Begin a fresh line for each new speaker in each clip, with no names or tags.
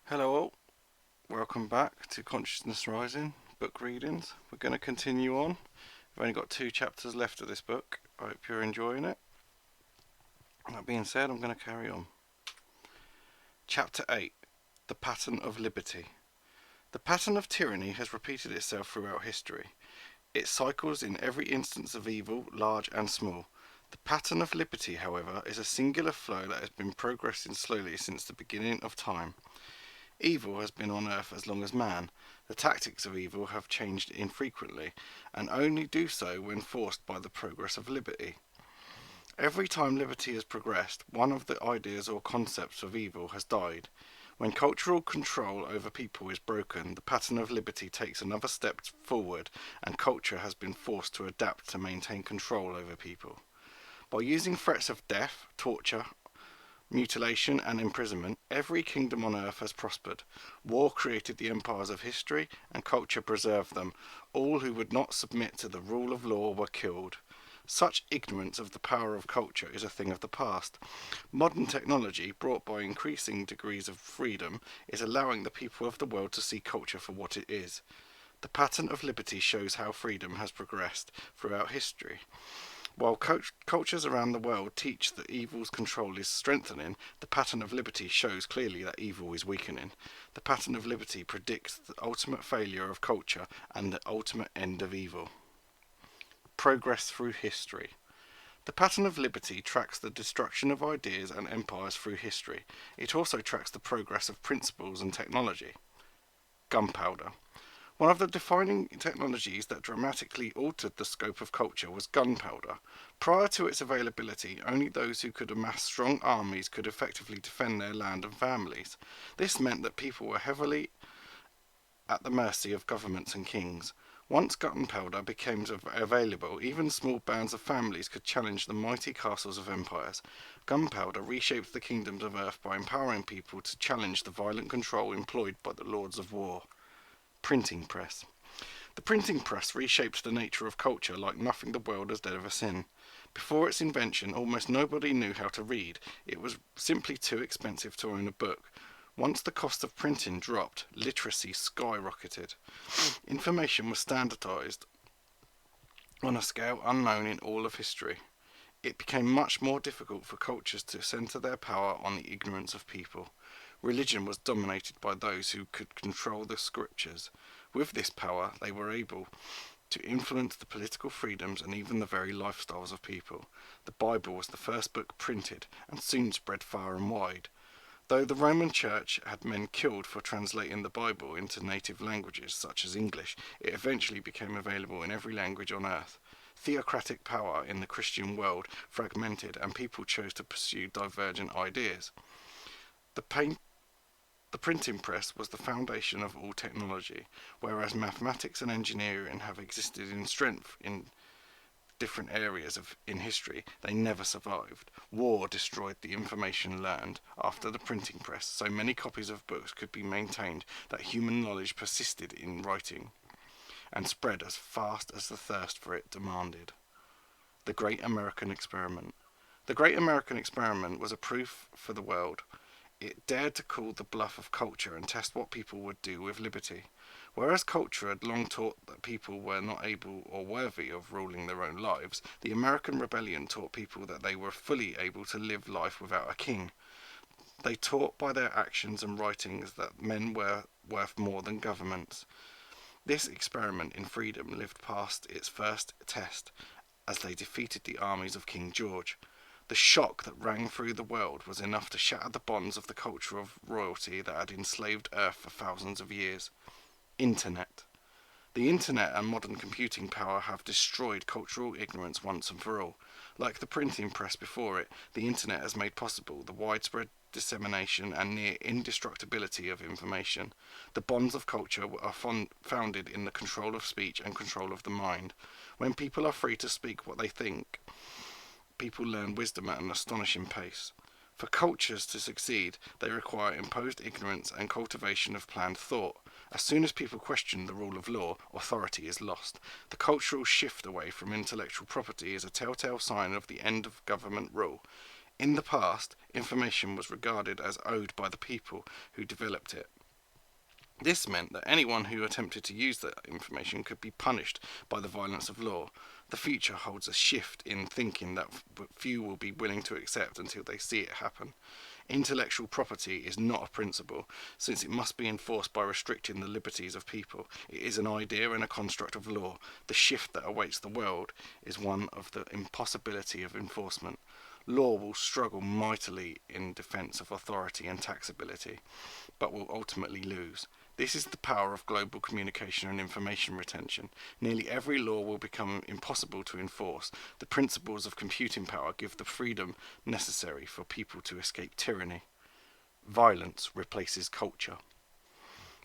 Hello all, welcome back to Consciousness Rising book readings. We're going to continue on. We've only got 2 chapters left of this book. I hope you're enjoying it. That being said, I'm going to carry on. Chapter 8, The Pattern of Liberty. The pattern of tyranny has repeated itself throughout history. It cycles in every instance of evil, large and small. The pattern of liberty, however, is a singular flow that has been progressing slowly since the beginning of time. Evil has been on earth as long as man. The tactics of evil have changed infrequently, and only do so when forced by the progress of liberty. Every time liberty has progressed, one of the ideas or concepts of evil has died. When cultural control over people is broken, the pattern of liberty takes another step forward, and culture has been forced to adapt to maintain control over people. By using threats of death, torture, mutilation and imprisonment, every kingdom on earth has prospered. War created the empires of history, and culture preserved them. All who would not submit to the rule of law were killed. Such ignorance of the power of culture is a thing of the past. Modern technology, brought by increasing degrees of freedom, is allowing the people of the world to see culture for what it is. The pattern of liberty shows how freedom has progressed throughout history. While cultures around the world teach that evil's control is strengthening, the pattern of liberty shows clearly that evil is weakening. The pattern of liberty predicts the ultimate failure of culture and the ultimate end of evil. Progress through history. The pattern of liberty tracks the destruction of ideas and empires through history. It also tracks the progress of principles and technology. Gunpowder. One of the defining technologies that dramatically altered the scope of culture was gunpowder. Prior to its availability, only those who could amass strong armies could effectively defend their land and families. This meant that people were heavily at the mercy of governments and kings. Once gunpowder became available, even small bands of families could challenge the mighty castles of empires. Gunpowder reshaped the kingdoms of earth by empowering people to challenge the violent control employed by the lords of war. Printing press. The printing press reshaped the nature of culture like nothing the world has ever seen. Before its invention, almost nobody knew how to read. It was simply too expensive to own a book. Once the cost of printing dropped, literacy skyrocketed. Information was standardized on a scale unknown in all of history. It became much more difficult for cultures to center their power on the ignorance of people. Religion was dominated by those who could control the scriptures. With this power, they were able to influence the political freedoms and even the very lifestyles of people. The Bible was the first book printed and soon spread far and wide. Though the Roman Church had men killed for translating the Bible into native languages such as English, it eventually became available in every language on earth. Theocratic power in the Christian world fragmented, and people chose to pursue divergent ideas. The printing press was the foundation of all technology, whereas mathematics and engineering have existed in strength in different areas in history. They never survived. War destroyed the information learned after the printing press, so many copies of books could be maintained that human knowledge persisted in writing and spread as fast as the thirst for it demanded. The Great American Experiment. The Great American Experiment was a proof for the world. It dared to call the bluff of culture and test what people would do with liberty. Whereas culture had long taught that people were not able or worthy of ruling their own lives, the American Rebellion taught people that they were fully able to live life without a king. They taught by their actions and writings that men were worth more than governments. This experiment in freedom lived past its first test as they defeated the armies of King George. The shock that rang through the world was enough to shatter the bonds of the culture of royalty that had enslaved Earth for thousands of years. Internet. The Internet and modern computing power have destroyed cultural ignorance once and for all. Like the printing press before it, the Internet has made possible the widespread dissemination and near indestructibility of information. The bonds of culture are founded in the control of speech and control of the mind. When people are free to speak what they think, people learn wisdom at an astonishing pace. For cultures to succeed, they require imposed ignorance and cultivation of planned thought. As soon as people question the rule of law, authority is lost. The cultural shift away from intellectual property is a telltale sign of the end of government rule. In the past, information was regarded as owed by the people who developed it. This meant that anyone who attempted to use that information could be punished by the violence of law. The future holds a shift in thinking that few will be willing to accept until they see it happen. Intellectual property is not a principle, since it must be enforced by restricting the liberties of people. It is an idea and a construct of law. The shift that awaits the world is one of the impossibility of enforcement. Law will struggle mightily in defence of authority and taxability, but will ultimately lose. This is the power of global communication and information retention. Nearly every law will become impossible to enforce. The principles of computing power give the freedom necessary for people to escape tyranny. Violence replaces culture.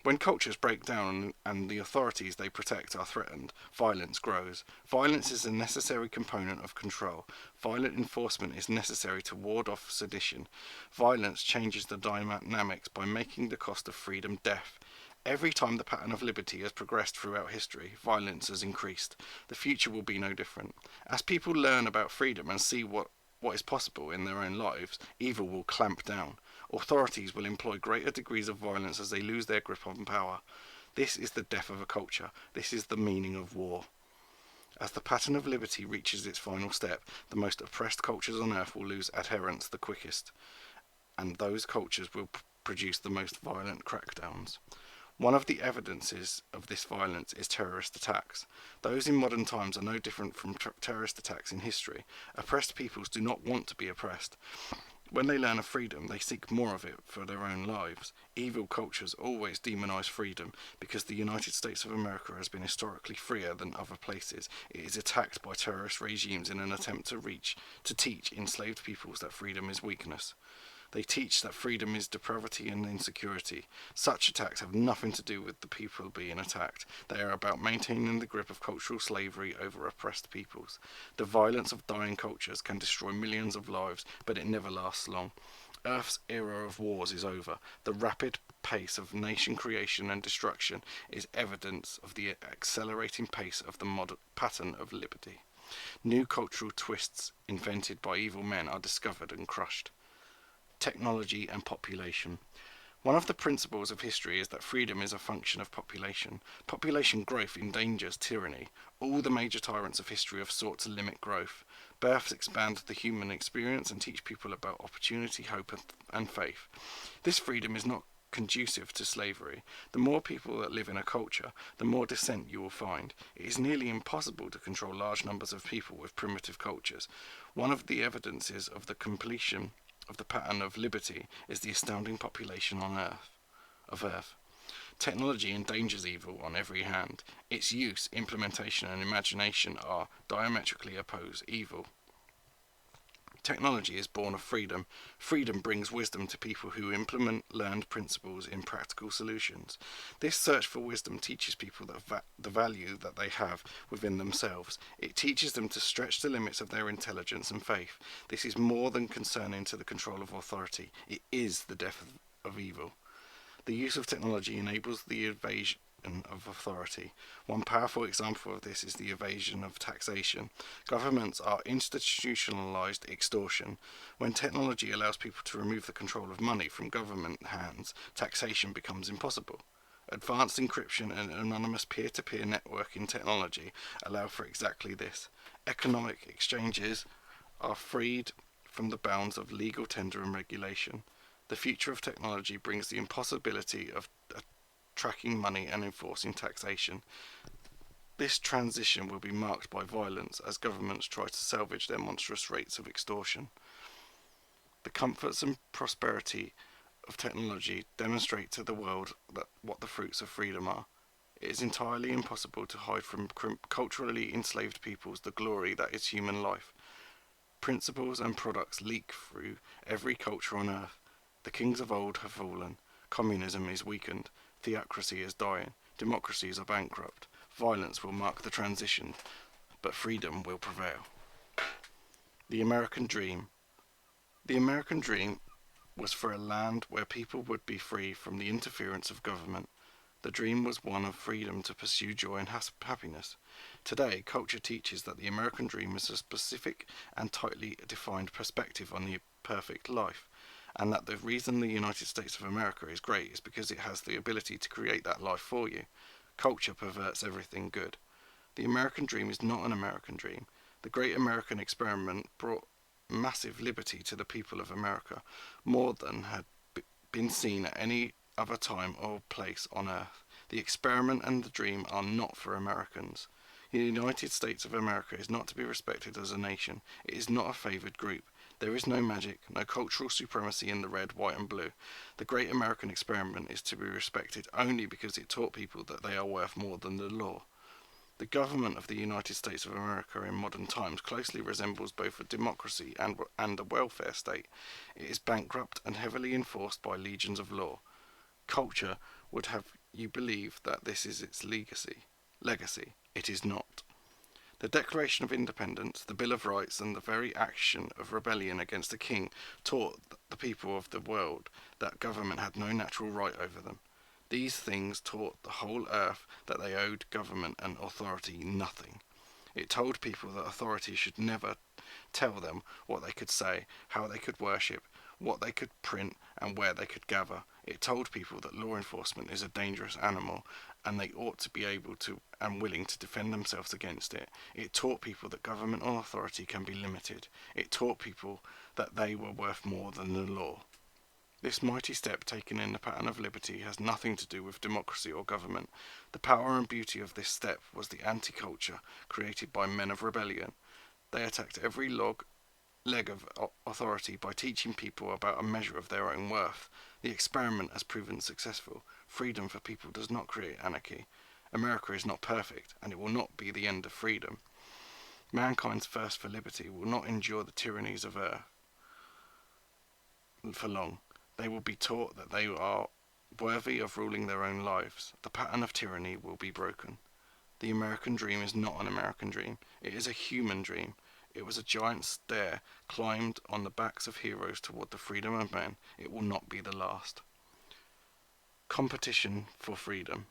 When cultures break down and the authorities they protect are threatened, violence grows. Violence is a necessary component of control. Violent enforcement is necessary to ward off sedition. Violence changes the dynamics by making the cost of freedom death. Every time the pattern of liberty has progressed throughout history, violence has increased. The future will be no different. As people learn about freedom and see what is possible in their own lives, evil will clamp down. Authorities will employ greater degrees of violence as they lose their grip on power. This is the death of a culture. This is the meaning of war. As the pattern of liberty reaches its final step, the most oppressed cultures on earth will lose adherents the quickest, and those cultures will produce the most violent crackdowns. One of the evidences of this violence is terrorist attacks. Those in modern times are no different from terrorist attacks in history. Oppressed peoples do not want to be oppressed. When they learn of freedom, they seek more of it for their own lives. Evil cultures always demonize freedom because the United States of America has been historically freer than other places. It is attacked by terrorist regimes in an attempt to teach enslaved peoples that freedom is weakness. They teach that freedom is depravity and insecurity. Such attacks have nothing to do with the people being attacked. They are about maintaining the grip of cultural slavery over oppressed peoples. The violence of dying cultures can destroy millions of lives, but it never lasts long. Earth's era of wars is over. The rapid pace of nation creation and destruction is evidence of the accelerating pace of the modern pattern of liberty. New cultural twists invented by evil men are discovered and crushed. Technology and population. One of the principles of history is that freedom is a function of population. Population growth endangers tyranny. All the major tyrants of history have sought to limit growth. Births expand the human experience and teach people about opportunity, hope, and faith. This freedom is not conducive to slavery. The more people that live in a culture, the more dissent you will find. It is nearly impossible to control large numbers of people with primitive cultures. One of the evidences of the completion of the pattern of liberty is the astounding population on Earth. Technology endangers evil on every hand. Its use, implementation, and imagination are diametrically opposed evil. Technology is born of freedom. Freedom brings wisdom to people who implement learned principles in practical solutions. This search for wisdom teaches people the value that they have within themselves. It teaches them to stretch the limits of their intelligence and faith. This is more than concerning to the control of authority. It is the death of evil. The use of technology enables the evasion of authority. One powerful example of this is the evasion of taxation. Governments are institutionalized extortion. When technology allows people to remove the control of money from government hands, taxation becomes impossible. Advanced encryption and anonymous peer-to-peer networking technology allow for exactly this. Economic exchanges are freed from the bounds of legal tender and regulation. The future of technology brings the impossibility of tracking money and enforcing taxation. This transition will be marked by violence as governments try to salvage their monstrous rates of extortion. The comforts and prosperity of technology demonstrate to the world what the fruits of freedom are. It is entirely impossible to hide from culturally enslaved peoples the glory that is human life. Principles and products leak through every culture on earth. The kings of old have fallen. Communism is weakened. Theocracy is dying. Democracies are bankrupt. Violence will mark the transition, but freedom will prevail. The American Dream. The American dream was for a land where people would be free from the interference of government. The dream was one of freedom to pursue joy and happiness. Today, culture teaches that the American dream is a specific and tightly defined perspective on the perfect life, and that the reason the United States of America is great is because it has the ability to create that life for you. Culture perverts everything good. The American dream is not an American dream. The great American experiment brought massive liberty to the people of America, more than had been seen at any other time or place on earth. The experiment and the dream are not for Americans. The United States of America is not to be respected as a nation. It is not a favoured group. There is no magic, no cultural supremacy in the red, white and blue. The great American experiment is to be respected only because it taught people that they are worth more than the law. The government of the United States of America in modern times closely resembles both a democracy and a welfare state. It is bankrupt and heavily enforced by legions of law. Culture would have you believe that this is its legacy. It is not. The Declaration of Independence, the Bill of Rights, and the very action of rebellion against the king taught the people of the world that government had no natural right over them. These things taught the whole earth that they owed government and authority nothing. It told people that authority should never tell them what they could say, how they could worship, what they could print, and where they could gather. It told people that law enforcement is a dangerous animal, and they ought to be able to and willing to defend themselves against it. It taught people that government or authority can be limited. It taught people that they were worth more than the law. This mighty step taken in the pattern of liberty has nothing to do with democracy or government. The power and beauty of this step was the anti-culture created by men of rebellion. They attacked every leg of authority by teaching people about a measure of their own worth. The experiment has proven successful. Freedom for people does not create anarchy. America is not perfect, and it will not be the end of freedom. Mankind's thirst for liberty will not endure the tyrannies of earth for long. They will be taught that they are worthy of ruling their own lives. The pattern of tyranny will be broken. The American dream is not an American dream. It is a human dream. It was a giant stair climbed on the backs of heroes toward the freedom of men. It will not be the last. Competition for freedom.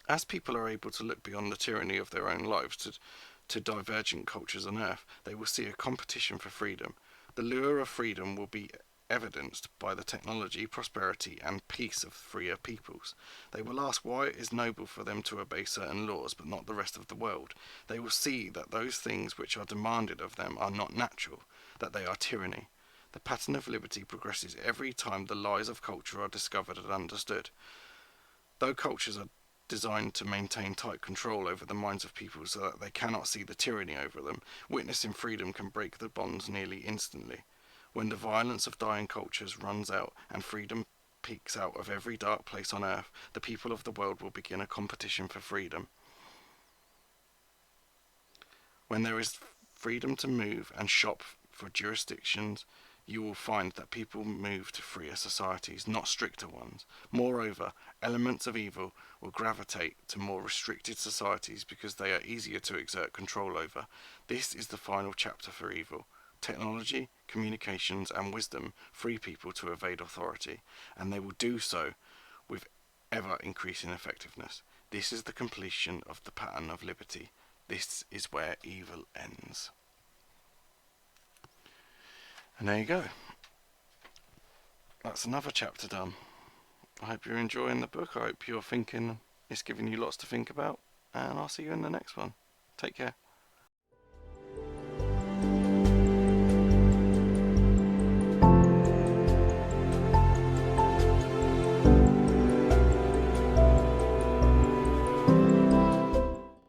As people are able to look beyond the tyranny of their own lives to divergent cultures on earth, they will see a competition for freedom. The lure of freedom will be evidenced by the technology, prosperity, and peace of freer peoples. They will ask why it is noble for them to obey certain laws but not the rest of the world. They will see that those things which are demanded of them are not natural, that they are tyranny. The pattern of liberty progresses every time the lies of culture are discovered and understood. Though cultures are designed to maintain tight control over the minds of people so that they cannot see the tyranny over them, witnessing freedom can break the bonds nearly instantly. When the violence of dying cultures runs out and freedom peeks out of every dark place on earth, the people of the world will begin a competition for freedom. When there is freedom to move and shop for jurisdictions, you will find that people move to freer societies, not stricter ones. Moreover, elements of evil will gravitate to more restricted societies because they are easier to exert control over. This is the final chapter for evil. Technology, communications, and wisdom free people to evade authority, and they will do so with ever-increasing effectiveness. This is the completion of the pattern of liberty. This is where evil ends. And there you go. That's another chapter done. I hope you're enjoying the book. I hope you're thinking it's giving you lots to think about, and I'll see you in the next one. Take care.